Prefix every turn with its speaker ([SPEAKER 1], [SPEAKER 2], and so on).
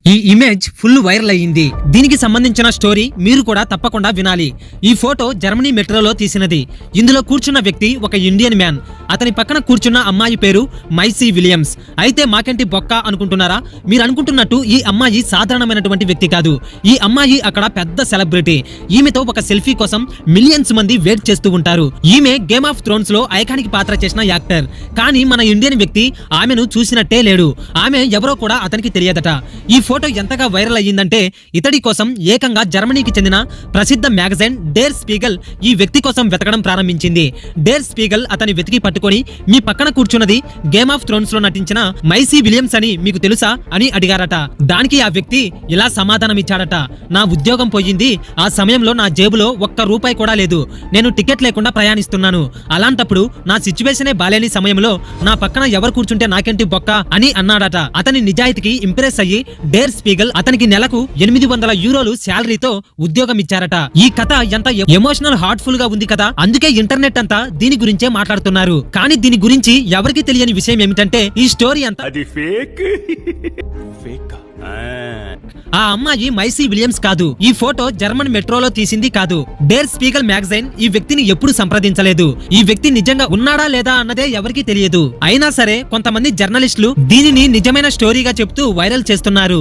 [SPEAKER 1] ఈ image full viral అయ్యింది. దీనికి సంబంధించిన స్టోరీ మీరు కూడా తప్పకుండా వినాలి. ఈ ఫోటో జర్మనీ మెట్రోలో తీసినది. ఇందులో కూర్చున్న వ్యక్తి ఒక ఇండియన్ మ్యాన్. అతని పక్కన కూర్చున్న అమ్మాయి పేరు మైసీ విలియమ్స్. అయితే మాకంటి బొక్క అనుకుంటున్నారా? మీరు అనుకుంటున్నట్టు ఈ అమ్మాయి సాధారణమైనటువంటి వ్యక్తి కాదు. ఈ అమ్మాయి అక్కడ పెద్ద సెలబ్రిటీ. ఈమెతో ఒక సెల్ఫీ కోసం మిలియన్స్ మంది వెయిట్ చేస్తూ ఉంటారు. ఈమె గేమ్ ఆఫ్ థ్రోన్స్ లో ఐకానిక్ పాత్ర చేసిన యాక్టర్. కానీ మన ఇండియన్ వ్యక్తి ఆమెను చూసినట్టే లేడు. ఆమె ఎవరో కూడా అతనికి తెలియదట. ఈ ఫోటో ఎంతగా వైరల్ అయ్యిందంటే ఇతడి కోసం ఏకంగా జర్మనీకి చెందిన ప్రసిద్ధ మ్యాగజైన్ డేర్ స్పీగల్ ఈ వ్యక్తి కోసం వెతకడం ప్రారంభించింది. డేర్ స్పీగల్ అతని వెతికి పట్టుకొని మీ పక్కన కూర్చున్నది గేమ్ ఆఫ్ థ్రోన్స్ లో నటించిన మైసీ విలియమ్స్ అని మీకు తెలుసా అని అడిగారట. దానికి ఆ వ్యక్తి ఇలా సమాధానం ఇచ్చాడట. నా ఉద్యోగం పోయింది. ఆ సమయంలో నా జేబులో ఒక్క రూపాయి కూడా లేదు. నేను టికెట్ లేకుండా ప్రయాణిస్తున్నాను. అలాంటప్పుడు నా సిచ్యువేషనే బాలేని సమయంలో నా పక్కన ఎవరు కూర్చుంటే నాకేంటి బొక్క అని అన్నాడట. అతని నిజాయితీకి ఇంప్రెస్ అయ్యి డేర్ స్పీగల్ అతనికి నెలకు 800 యూరోలు శాలరీతో ఉద్యోగం ఇచ్చారట. ఈ కథ ఎంత ఎమోషనల్ హార్ట్ఫుల్ గా ఉంది కదా. అందుకే ఇంటర్నెట్ అంతా దీని గురించే మాట్లాడుతున్నారు. కానీ దీని గురించి ఎవరికి తెలియని విషయం ఏమిటంటే ఈ స్టోరీ అంతా ఆ అమ్మాయి మైసీ విలియమ్స్ కాదు. ఈ ఫోటో జర్మన్ మెట్రోలో తీసింది కాదు. డేర్ స్పీగల్ మ్యాగజైన్ ఈ వ్యక్తిని ఎప్పుడు సంప్రదించలేదు. ఈ వ్యక్తి నిజంగా ఉన్నాడా లేదా అన్నదే ఎవరికీ తెలియదు. అయినా సరే కొంతమంది జర్నలిస్టులు దీనిని నిజమైన స్టోరీగా చెప్తూ వైరల్ చేస్తున్నారు.